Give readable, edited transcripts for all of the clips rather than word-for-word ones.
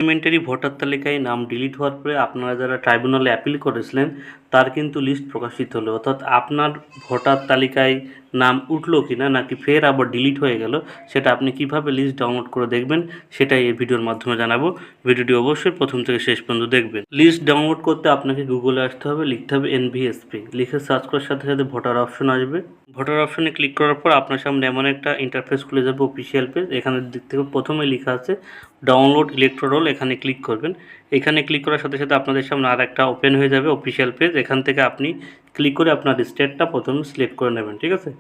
Supplementary voter তালিকায় নাম delete হওয়ার পরে আপনারা যারা ট্রাইব্যুনালে অ্যাপিল করেছিলেন তার কিন্তু লিস্ট প্রকাশিত হলো, অর্থাৎ আপনার ভোটার তালিকায় নাম উঠলো কি না নাকি ফের আবার ডিলিট হয়ে গেল সেটা আপনি কিভাবে লিস্ট ডাউনলোড করে দেখবেন সেটাই এই ভিডিওর মাধ্যমে জানাবো। ভিডিওটি অবশ্যই প্রথম থেকে শেষ পর্যন্ত দেখবেন। লিস্ট ডাউনলোড করতে আপনাকে গুগলে আসতে হবে, লিখতে হবে NVSP, লিখে সার্চ করার সাথে সাথে ভোটার অপশন আসবে। ভোটার অপশনে ক্লিক করার পর আপনার সামনে এমন একটা ইন্টারফেস খুলে যাবে, অফিসিয়াল পেজ। এখানে দিক থেকে প্রথমে লেখা আছে ডাউনলোড ইলেকট্রাল রোল, এখানে ক্লিক করবেন। এখানে ক্লিক করার সাথে সাথে আপনাদের সামনে আর একটা ওপেন হয়ে যাবে অফিসিয়াল পেজ। এখান থেকে আপনি ক্লিক করে আপনার স্টেটটা প্রথমে সিলেক্ট করে নেবেন, ঠিক আছে।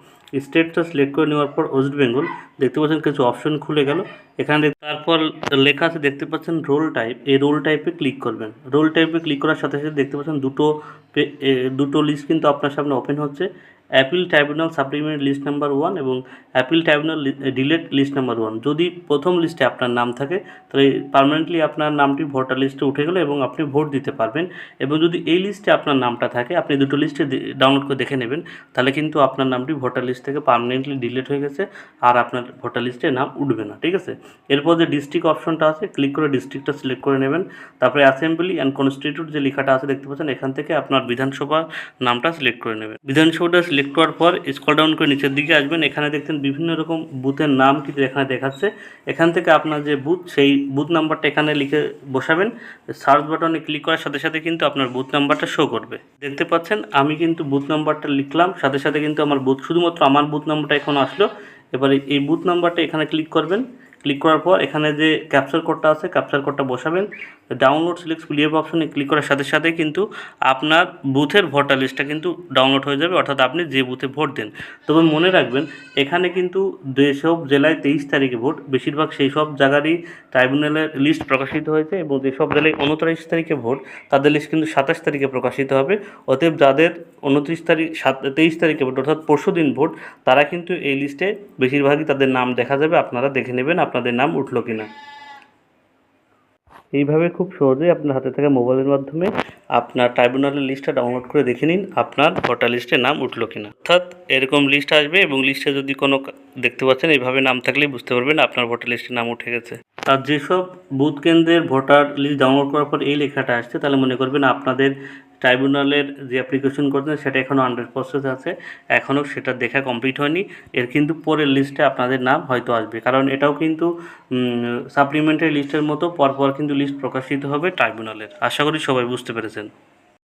স্টেটটা সিলেক্ট করে নেওয়ার পর ওয়েস্ট বেঙ্গল দেখতে পাচ্ছেন কিছু অপশন খুলে গেল। এখানে তারপর লেখা আছে দেখতে পাচ্ছেন রোল টাইপ, এই রোল টাইপে ক্লিক করবেন। রোল টাইপে ক্লিক করার সাথে সাথে দেখতে পাচ্ছেন দুটো লিস্ট কিন্তু আপনার সামনে ওপেন হচ্ছে, appeal tribunal supplement list number 1 এবং appeal tribunal delete list number 1। যদি প্রথম লিস্টে আপনার নাম থাকে তাহলে পার্মানেন্টলি আপনার নামটি ভোটার লিস্টে উঠে গেল এবং আপনি ভোট দিতে পারবেন। এবং যদি এই লিস্টে আপনার নামটা থাকে, আপনি দুটো লিস্টে ডাউনলোড করে দেখে নেবেন, তাহলে কিন্তু আপনার নামটি ভোটার লিস্ট থেকে পার্মানেন্টলি ডিলিট হয়ে গেছে আর আপনার ভোটার লিস্টে নাম উঠবে না, ঠিক আছে। এরপর যে ডিস্ট্রিক্ট অপশনটা আছে, ক্লিক করে ডিস্ট্রিক্টটা সিলেক্ট করে নেবেন। তারপরে অ্যাসেম্বলি অ্যান্ড কনস্টিটিউট যে লেখাটা আছে দেখতে পাচ্ছেন, এখান থেকে আপনার বিধানসভা নামটা সিলেক্ট করে নেবেন। বিধানসভাটা সিলেক্ট করার পর স্ক্রল ডাউন করে নিচের দিকে আসবেন। এখানে দেখছেন বিভিন্ন রকম বুথের নাম কিন্তু এখানে দেখাচ্ছে। এখান থেকে আপনার যে বুথ, সেই বুথ নাম্বারটা এখানে লিখে বসাবেন। সার্চ বাটনে ক্লিক করার সাথে সাথে কিন্তু আপনার বুথ নাম্বারটা শো করবে। দেখতে পাচ্ছেন আমি কিন্তু বুথ নাম্বারটা লিখলাম, সাথে সাথে কিন্তু আমার বুথ, শুধুমাত্র আমার বুথ নাম্বারটা এখন আসলো। এবারে এই বুথ নাম্বারটা এখানে ক্লিক করবেন। ক্লিক করার পর এখানে যে ক্যাপচার কোডটা আছে, ক্যাপচার কোডটা বসাবেন। ডাউনলোড সিলেক্ট পিডিএফ অপশনে ক্লিক করার সাথে সাথে কিন্তু আপনার বুথের ভোটার লিস্টটা কিন্তু ডাউনলোড হয়ে যাবে, অর্থাৎ আপনি যে বুথে ভোট দেন। তবে মনে রাখবেন এখানে কিন্তু যেসব জেলায় 23 তারিখে ভোট, বেশিরভাগ সেই সব জায়গারই ট্রাইব্যুনালের লিস্ট প্রকাশিত হয়েছে, এবং যেসব জেলায় 29 তারিখে ভোট তাদের লিস্ট কিন্তু 27 তারিখে প্রকাশিত হবে। অতএব যাদের 23 তারিখে ভোট, অর্থাৎ পরশু দিন ভোট, তারা কিন্তু এই লিস্টে বেশিরভাগই তাদের নাম দেখা যাবে। আপনারা দেখে নেবেন আপনাদের নাম উঠলো কিনা। এইভাবে খুব সহজেই আপনার হাতে থাকা মোবাইলের মাধ্যমে আপনার ট্রাইব্যুনালের লিস্টটা ডাউনলোড করে দেখে নিন আপনার ভোটার লিস্টে নাম উঠলো কিনা। অর্থাৎ এরকম লিস্ট আসবে এবং লিস্টে যদি কোনো দেখতে পাচ্ছেন এইভাবে নাম থাকলেই বুঝতে পারবেন আপনার ভোটার লিস্টে নাম উঠে গেছে। আর যেসব বুথ কেন্দ্রের ভোটার লিস্ট ডাউনলোড করার পর এই লেখাটা আসছে, তাহলে মনে করবেন আপনাদের ট্রাইব্যুনালের যে অ্যাপ্লিকেশন করছেন সেটা এখনও 100% আছে, এখনও সেটা দেখা কমপ্লিট হয়নি। এর কিন্তু পরের লিস্টে আপনাদের নাম হয়তো আসবে, কারণ এটাও কিন্তু সাপ্লিমেন্টারি লিস্টের মতো পরপর কিন্তু লিস্ট প্রকাশিত হবে ট্রাইব্যুনালের। আশা করি সবাই বুঝতে পেরেছেন।